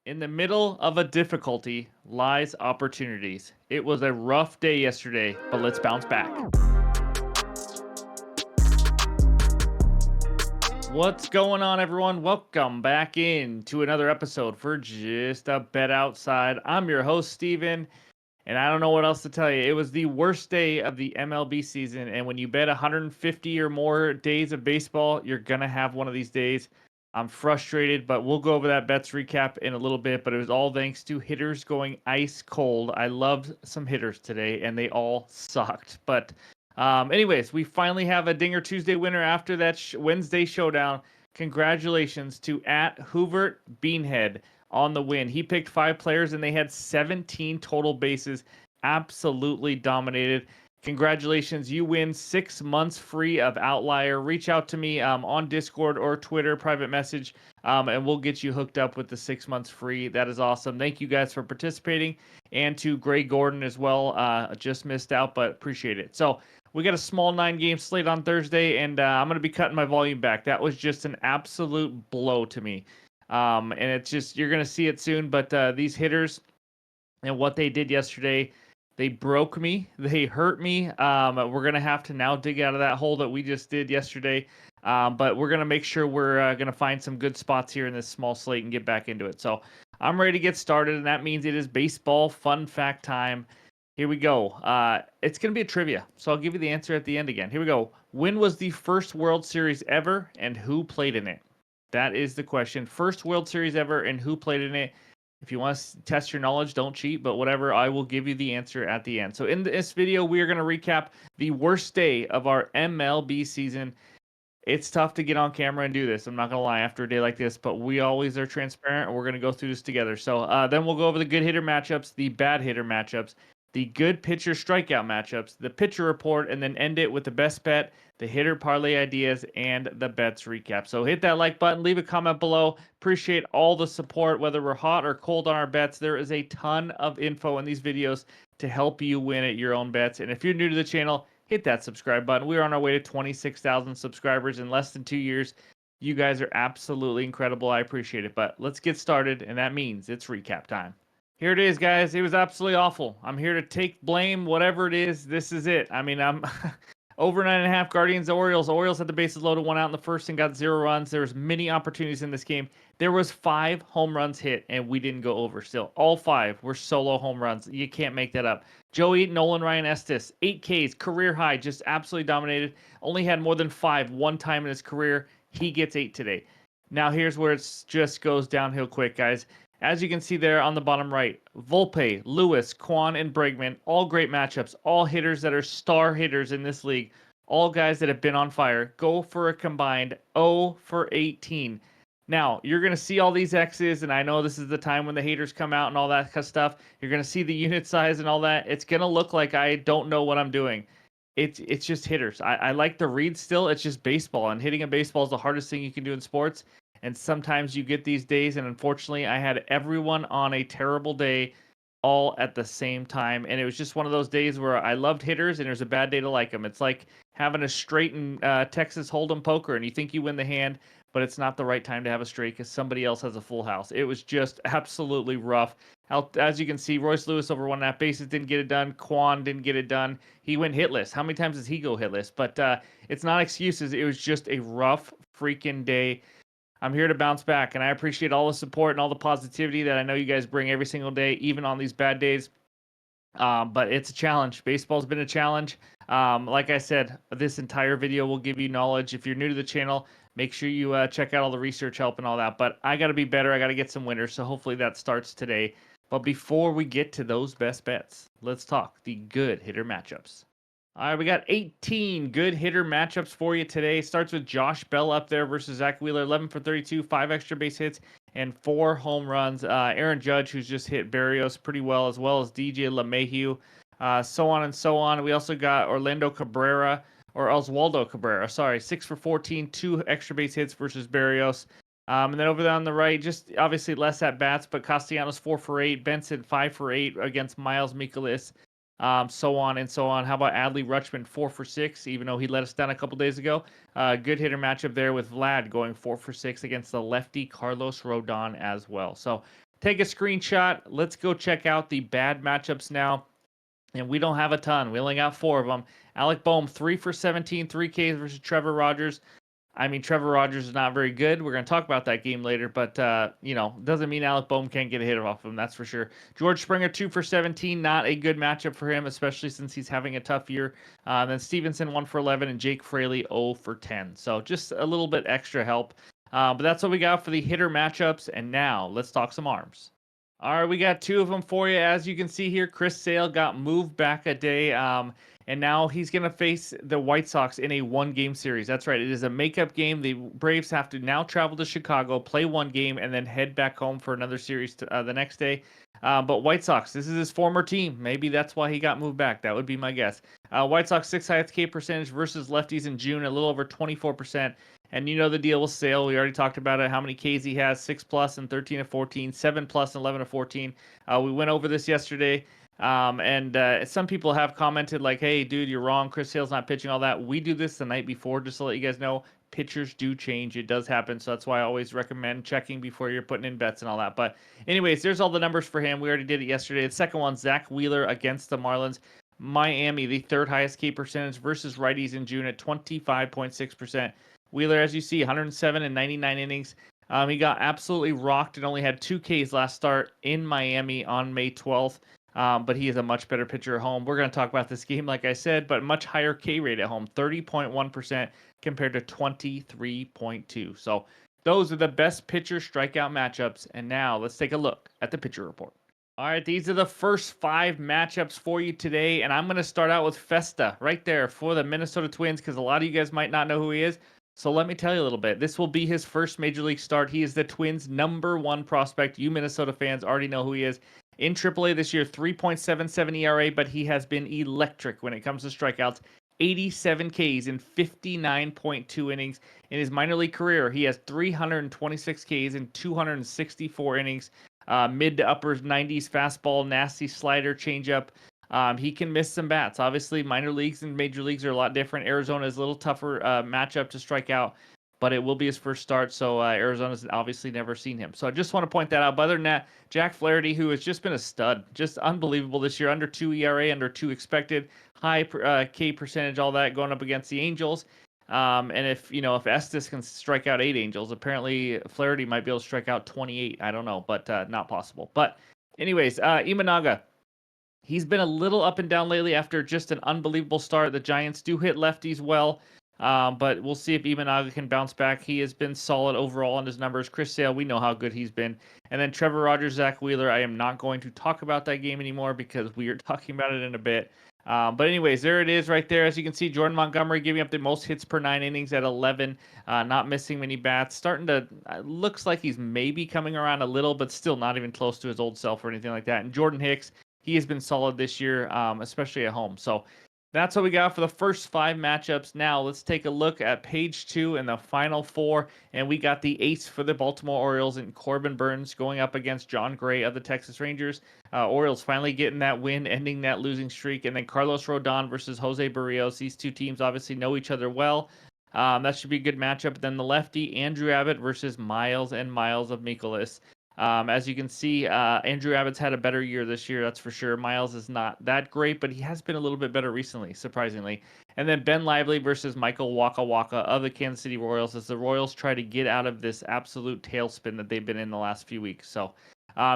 In the middle of a difficulty lies opportunities. It was a rough day yesterday, but let's bounce back. What's going on, everyone? Welcome back in to another episode for Just a Bet Outside. I'm your host, Steven, and I don't know what else to tell you. It was the worst day of the MLB season, and when you bet 150 or more days of baseball, you're going to have one of these days. I'm frustrated, but we'll go over that bets recap in a little bit, but it was all thanks to hitters going ice cold. I loved some hitters today, and they all sucked. But anyways, we finally have a Dinger Tuesday winner after that Wednesday showdown. Congratulations to @Hoovert Beanhead on the win. He picked 5 players and they had 17 total bases. Absolutely dominated. Congratulations. You win 6 months free of Outlier. Reach out to me on Discord or Twitter, private message, and we'll get you hooked up with the 6 months free. That is awesome. Thank you guys for participating. And to Gray Gordon as well. Just missed out, but appreciate it. So we got a small 9-game slate on Thursday, and I'm going to be cutting my volume back. That was just an absolute blow to me. And it's just, you're going to see it soon, but these hitters and what they did yesterday, they broke me. They hurt me. We're going to have to now dig out of that hole that we just did yesterday. But we're going to make sure we're going to find some good spots here in this small slate and get back into it. So I'm ready to get started, and that means it is baseball fun fact time. Here we go. It's going to be a trivia, so I'll give you the answer at the end again. Here we go. When was the first World Series ever, and who played in it? That is the question. First World Series ever, and who played in it? If you want to test your knowledge, don't cheat, but whatever, I will give you the answer at the end. So in this video, we are going to recap the worst day of our MLB season. It's tough to get on camera and do this. I'm not going to lie after a day like this, but we always are transparent, and we're going to go through this together. So then we'll go over the good hitter matchups, the bad hitter matchups, the good pitcher strikeout matchups, the pitcher report, and then end it with the best bet, the hitter parlay ideas, and the bets recap. So hit that like button, leave a comment below. Appreciate all the support, whether we're hot or cold on our bets. There is a ton of info in these videos to help you win at your own bets. And if you're new to the channel, hit that subscribe button. We're on our way to 26,000 subscribers in less than 2 years. You guys are absolutely incredible. I appreciate it. But let's get started, and that means it's recap time. Here it is, guys. It was absolutely awful. I'm here to take blame, whatever it is. This is it. I mean, I'm over 9.5 Guardians, Orioles. Orioles had the bases loaded, 1 out in the first and got 0 runs. There was many opportunities in this game. There was 5 home runs hit, and we didn't go over still. All 5 were solo home runs. You can't make that up. Joey, Nolan, Ryan Estes, 8 Ks, career high, just absolutely dominated. Only had more than 5 one time in his career. He gets 8 today. Now here's where it just goes downhill quick, guys. As you can see there on the bottom right, Volpe, Lewis, Kwan, and Bregman, all great matchups, all hitters that are star hitters in this league, all guys that have been on fire, go for a combined 0 for 18. Now, you're going to see all these X's, and I know this is the time when the haters come out and all that kind of stuff. You're going to see the unit size and all that. It's going to look like I don't know what I'm doing. It's just hitters. I like the read still. It's just baseball, and hitting a baseball is the hardest thing you can do in sports. And sometimes you get these days, and unfortunately, I had everyone on a terrible day all at the same time. And it was just one of those days where I loved hitters, and there's a bad day to like them. It's like having a straight in Texas Hold'em poker, and you think you win the hand, but it's not the right time to have a straight because somebody else has a full house. It was just absolutely rough. As you can see, Royce Lewis over 1.5 bases didn't get it done. Kwan didn't get it done. He went hitless. How many times does he go hitless? But it's not excuses. It was just a rough freaking day. I'm here to bounce back, and I appreciate all the support and all the positivity that I know you guys bring every single day, even on these bad days. But it's a challenge. Baseball's been a challenge. Like I said, this entire video will give you knowledge. If you're new to the channel, make sure you check out all the research help and all that. But I got to be better. I got to get some winners, so hopefully that starts today. But before we get to those best bets, let's talk the good hitter matchups. All right, we got 18 good hitter matchups for you today. Starts with Josh Bell up there versus Zach Wheeler, 11 for 32, 5 extra base hits, and 4 home runs. Aaron Judge, who's just hit Berrios pretty well as DJ LeMahieu, so on and so on. We also got Orlando Cabrera, or Oswaldo Cabrera, sorry, 6 for 14, 2 extra base hits versus Berrios. And then over there on the right, just obviously less at bats, but Castellanos 4 for 8, Benson 5 for 8 against Miles Mikolas. So on and so on. How about Adley Rutschman 4 for 6, even though he let us down a couple days ago? Good hitter matchup there with Vlad going 4 for 6 against the lefty Carlos Rodon as well. So take a screenshot. Let's go check out the bad matchups now. And we don't have a ton. We only got 4 of them. Alec Boehm, 3 for 17, 3 Ks versus Trevor Rogers. I mean, Trevor Rogers is not very good. We're going to talk about that game later, but, doesn't mean Alec Boehm can't get a hit off him, that's for sure. George Springer, 2 for 17, not a good matchup for him, especially since he's having a tough year. Then Stevenson, 1 for 11, and Jake Fraley, 0 for 10. So just a little bit extra help. But that's what we got for the hitter matchups, and now let's talk some arms. All right, we got 2 of them for you. As you can see here, Chris Sale got moved back a day, and now he's going to face the White Sox in a 1-game series. That's right. It is a makeup game. The Braves have to now travel to Chicago, play 1 game, and then head back home for another series the next day. But White Sox, this is his former team. Maybe that's why he got moved back. That would be my guess. White Sox 6th highest K percentage versus lefties in June, a little over 24%. And you know the deal with Sale. We already talked about it. How many Ks he has: 6+ and 13 of 14, 7+ and 11 of 14. We went over this yesterday. And some people have commented like, "Hey, dude, you're wrong. Chris Sale's not pitching all that." We do this the night before, just to let you guys know. Pitchers do change. It does happen. So that's why I always recommend checking before you're putting in bets and all that. But anyways, there's all the numbers for him. We already did it yesterday. The second one, Zach Wheeler against the Marlins. Miami, the 3rd highest K percentage versus righties in June at 25.6%. Wheeler, as you see, 107 and 99 innings. He got absolutely rocked and only had 2 Ks last start in Miami on May 12th. But he is a much better pitcher at home. We're going to talk about this game, like I said, but much higher K rate at home, 30.1% compared to 23.2. So those are the best pitcher strikeout matchups. And now let's take a look at the pitcher report. All right, these are the first 5 matchups for you today. And I'm going to start out with Festa right there for the Minnesota Twins, because a lot of you guys might not know who he is. So let me tell you a little bit. This will be his first major league start. He is the Twins' #1 prospect. You Minnesota fans already know who he is. In AAA this year, 3.77 ERA, but he has been electric when it comes to strikeouts. 87 Ks in 59.2 innings. In his minor league career, he has 326 Ks in 264 innings. Mid to upper 90s fastball, nasty slider, changeup. He can miss some bats. Obviously, minor leagues and major leagues are a lot different. Arizona is a little tougher matchup to strike out, but it will be his first start, so Arizona's obviously never seen him. So I just want to point that out. But other than that, Jack Flaherty, who has just been a stud, just unbelievable this year, under 2 ERA, under 2 expected, high K percentage, all that, going up against the Angels. And if Estes can strike out 8 Angels, apparently Flaherty might be able to strike out 28. I don't know, but not possible. But anyways, Imanaga. He's been a little up and down lately after just an unbelievable start. The Giants do hit lefties well, but we'll see if Imanaga can bounce back. He has been solid overall on his numbers. Chris Sale, we know how good he's been. And then Trevor Rogers, Zach Wheeler, I am not going to talk about that game anymore because we are talking about it in a bit. But anyways, there it is right there. As you can see, Jordan Montgomery giving up the most hits per 9 innings at 11, not missing many bats. Starting to, looks like he's maybe coming around a little, but still not even close to his old self or anything like that. And Jordan Hicks, he has been solid this year, especially at home. So that's what we got for the first 5 matchups. Now let's take a look at page 2 and the final 4. And we got the ace for the Baltimore Orioles and Corbin Burnes going up against John Gray of the Texas Rangers. Orioles finally getting that win, ending that losing streak. And then Carlos Rodon versus Jose Barrios. These 2 teams obviously know each other well. That should be a good matchup. Then the lefty, Andrew Abbott versus Miles and Miles of Mikolas. As you can see, Andrew Abbott's had a better year this year, that's for sure. Miles is not that great, but he has been a little bit better recently, surprisingly. And then Ben Lively versus Michael Waka Waka of the Kansas City Royals as the Royals try to get out of this absolute tailspin that they've been in the last few weeks. So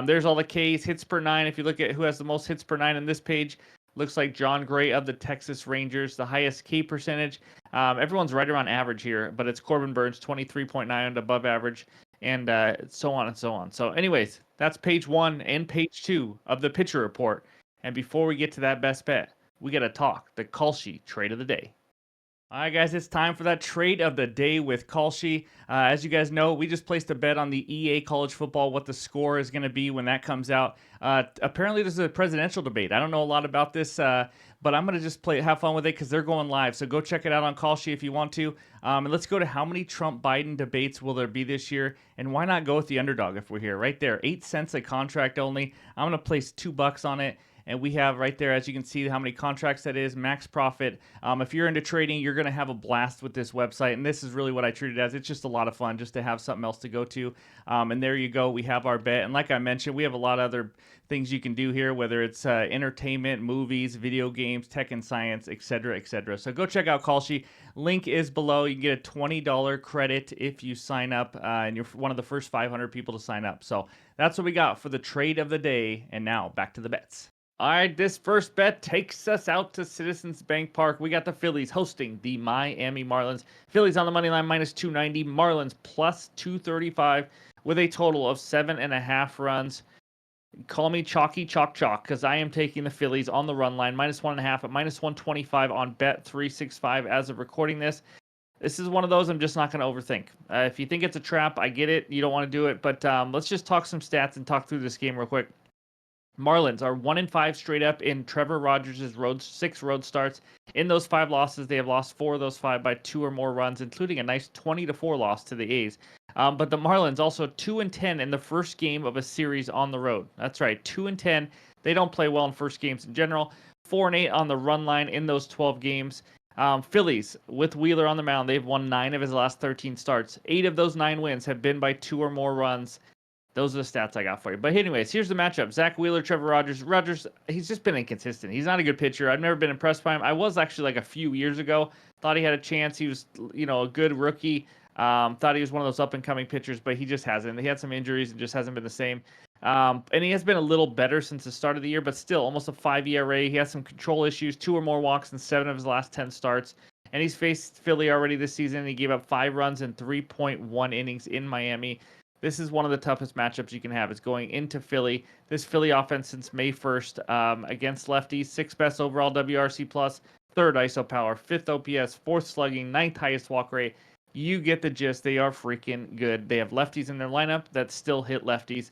there's all the Ks, hits per 9. If you look at who has the most hits per 9 on this page, looks like John Gray of the Texas Rangers, the highest K percentage. Everyone's right around average here, but it's Corbin Burnes, 23.9 and above average. And so on and so on. So anyways, that's page 1 and page 2 of the pitcher report. And before we get to that best bet, we got to talk the KALSHI trade of the day. All right, guys, it's time for that trade of the day with KALSHI. As you guys know, we just placed a bet on the EA college football, what the score is going to be when that comes out. Apparently, there's a presidential debate. I don't know a lot about this, but I'm going to just have fun with it because they're going live. So go check it out on KALSHI if you want to. And let's go to how many Trump-Biden debates will there be this year? And why not go with the underdog if we're here? Right there, 8 cents a contract only. I'm going to place $2 on it. And we have right there, as you can see, how many contracts that is, max profit. If you're into trading, you're going to have a blast with this website. And this is really what I treat it as. It's just a lot of fun just to have something else to go to. And there you go. We have our bet. And like I mentioned, we have a lot of other things you can do here, whether it's entertainment, movies, video games, tech and science, etc., etc. So go check out KALSHI. Link is below. You can get a $20 credit if you sign up, and you're one of the first 500 people to sign up. So that's what we got for the trade of the day. And now back to the bets. All right, this first bet takes us out to Citizens Bank Park. We got the Phillies hosting the Miami Marlins. Phillies on the money line minus 290, Marlins plus 235 with a total of 7.5 runs. Call me Chalky Chalk Chalk because I am taking the Phillies on the run line minus 1.5 at minus 125 on Bet 365 as of recording this. This is one of those I'm just not going to overthink. If you think it's a trap, I get it. You don't want to do it, but let's just talk some stats and talk through this game real quick. Marlins are 1-5 straight up in Trevor Rogers' 6 road starts. In those 5 losses, they have lost 4 of those 5 by 2 or more runs, including a nice 20-4 loss to the A's. But the Marlins also 2-10 in the first game of a series on the road. That's right, 2-10. They don't play well in first games in general. 4-8 on the run line in those 12 games. Phillies, with Wheeler on the mound, they've won 9 of his last 13 starts. 8 of those 9 wins have been by 2 or more runs. Those are the stats I got for you. But anyways, here's the matchup. Zach Wheeler, Trevor Rogers. Rogers, he's just been inconsistent. He's not a good pitcher. I've never been impressed by him. I was actually like a few years ago. Thought he had a chance. He was, a good rookie. Thought he was one of those up-and-coming pitchers, but he just hasn't. He had some injuries and just hasn't been the same. And he has been a little better since the start of the year, but still almost a 5 ERA. He has some control issues, 2 or more walks in 7 of his last 10 starts. And he's faced Philly already this season. He gave up 5 runs in 3.1 innings in Miami. This is one of the toughest matchups you can have. It's going into Philly. This Philly offense since May 1st against lefties, 6th best overall WRC+, 3rd ISO power, 5th OPS, 4th slugging, 9th highest walk rate. You get the gist. They are freaking good. They have lefties in their lineup that still hit lefties.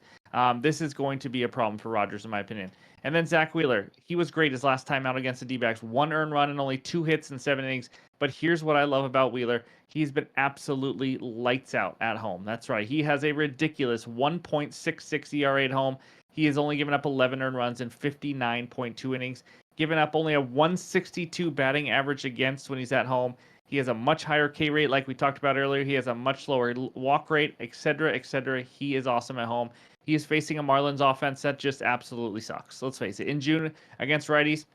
This is going to be a problem for Rodgers, in my opinion. And then Zach Wheeler. He was great his last time out against the D-backs. 1 earned run and only 2 hits in 7 innings. But here's what I love about Wheeler. He's been absolutely lights out at home. That's right. He has a ridiculous 1.66 ERA at home. He has only given up 11 earned runs in 59.2 innings. Given up only a 162 batting average against when he's at home. He has a much higher K rate, like we talked about earlier. He has a much lower walk rate, etc., etc. He is awesome at home. He is facing a Marlins offense that just absolutely sucks. Let's face it. In June against righties,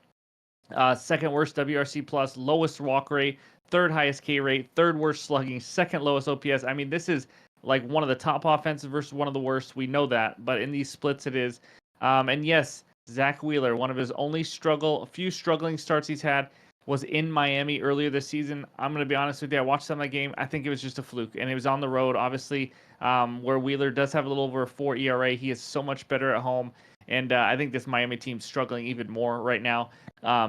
2nd worst WRC+, lowest walk rate, 3rd highest K rate, 3rd worst slugging, 2nd lowest OPS. I mean, this is like one of the top offenses versus one of the worst. We know that, but in these splits it is. And yes, Zach Wheeler, one of his only few struggling starts he's had was in Miami earlier this season. I'm going to be honest with you. I watched some of that game. I think it was just a fluke, and it was on the road, obviously, where Wheeler does have a little over a 4 ERA. He is so much better at home, and I think this Miami team's struggling even more right now.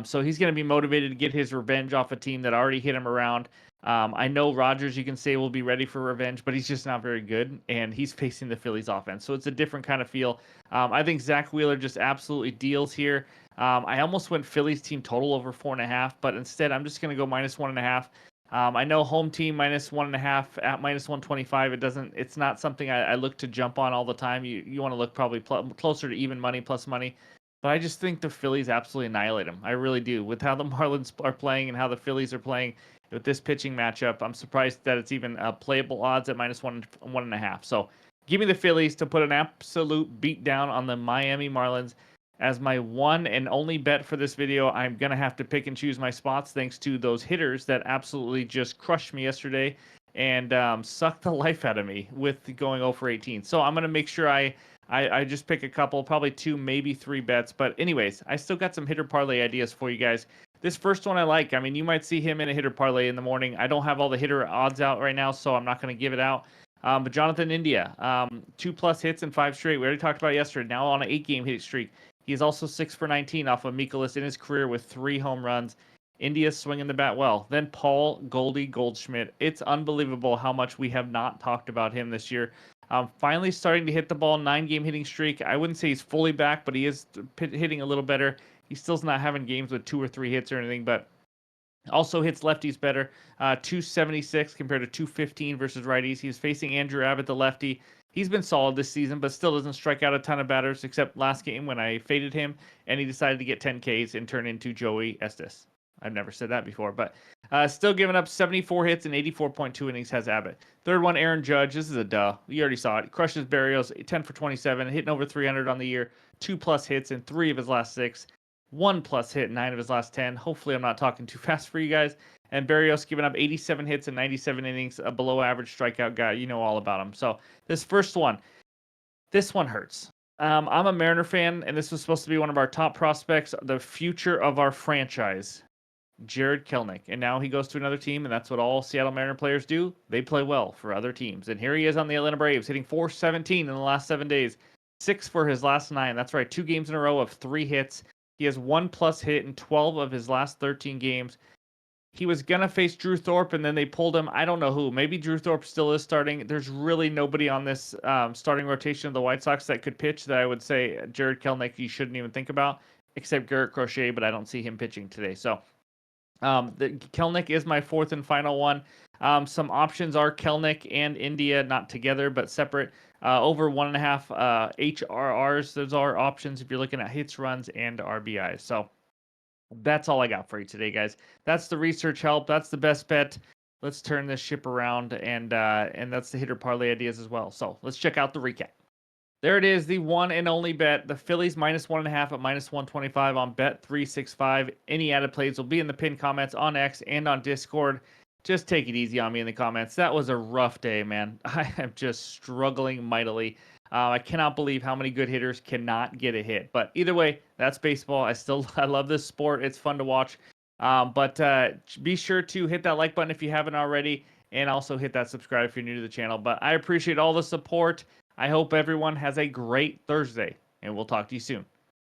So he's going to be motivated to get his revenge off a team that already hit him around. I know Rodgers, you can say, will be ready for revenge, but he's just not very good, and he's facing the Phillies offense. So it's a different kind of feel. I think Zach Wheeler just absolutely deals here. I almost went Phillies team total over 4.5, but instead I'm just going to go minus 1.5. I know home team minus 1.5 at minus 125. It's not something I look to jump on all the time. You want to look probably closer to even money, plus money. But I just think the Phillies absolutely annihilate them. I really do. With how the Marlins are playing and how the Phillies are playing with this pitching matchup, I'm surprised that it's even playable odds at minus 1.5. So give me the Phillies to put an absolute beat down on the Miami Marlins. As my one and only bet for this video, I'm going to have to pick and choose my spots thanks to those hitters that absolutely just crushed me yesterday and sucked the life out of me with going 0 for 18. So I'm going to make sure I just pick a couple, probably 2, maybe 3 bets. But anyways, I still got some hitter parlay ideas for you guys. This first one I like. I mean, you might see him in a hitter parlay in the morning. I don't have all the hitter odds out right now, so I'm not going to give it out. But Jonathan India, 2+ hits in 5 straight. We already talked about yesterday. Now on an 8-game hit streak. He is also 6 for 19 off of Mikolas in his career with 3 home runs. India's swinging the bat well. Then Paul Goldschmidt. It's unbelievable how much we have not talked about him this year. Finally starting to hit the ball, 9-game hitting streak. I wouldn't say he's fully back, but he is hitting a little better. He still's not having games with 2 or 3 hits or anything, but also hits lefties better. 276 compared to 215 versus righties. He's facing Andrew Abbott, the lefty. He's been solid this season, but still doesn't strike out a ton of batters, except last game when I faded him and he decided to get 10 Ks and turn into Joey Estes. I've never said that before, but still giving up 74 hits and 84.2 innings has Abbott. Third one, Aaron Judge. This is a duh. You already saw it. Crushes Barrios, 10 for 27, hitting over 300 on the year, 2+ hits in 3 of his last 6, 1+ hit in 9 of his last 10. Hopefully, I'm not talking too fast for you guys. And Barrios giving up 87 hits and 97 innings, a below average strikeout guy. You know all about him. So this first one, this one hurts. I'm a Mariner fan, and this was supposed to be one of our top prospects, the future of our franchise, Jared Kelenic. And now he goes to another team, and that's what all Seattle Mariner players do. They play well for other teams. And here he is on the Atlanta Braves, hitting .417 in the last 7 days, 6 for his last 9. That's right, 2 games in a row of 3 hits. He has 1+ hit in 12 of his last 13 games. He was going to face Drew Thorpe, and then they pulled him. I don't know who. Maybe Drew Thorpe still is starting. There's really nobody on this starting rotation of the White Sox that could pitch that I would say Jared Kelenic you shouldn't even think about, except Garrett Crochet, but I don't see him pitching today. So the Kelenic is my 4th and final one. Some options are Kelenic and India, not together, but separate. Over 1.5 HRRs. Those are options if you're looking at hits, runs, and RBIs. So that's all I got for you today, guys. That's the research help. That's the best bet. Let's turn this ship around, and that's the hitter parlay ideas as well. So let's check out the recap. There it is, the one and only bet. The Phillies -1.5 at -125 on Bet365. Any added plays will be in the pinned comments on X and on Discord. Just take it easy on me in the comments. That was a rough day, man. I am just struggling mightily. I cannot believe how many good hitters cannot get a hit. But either way, that's baseball. I love this sport. It's fun to watch. But be sure to hit that like button if you haven't already, and also hit that subscribe if you're new to the channel. But I appreciate all the support. I hope everyone has a great Thursday, and we'll talk to you soon.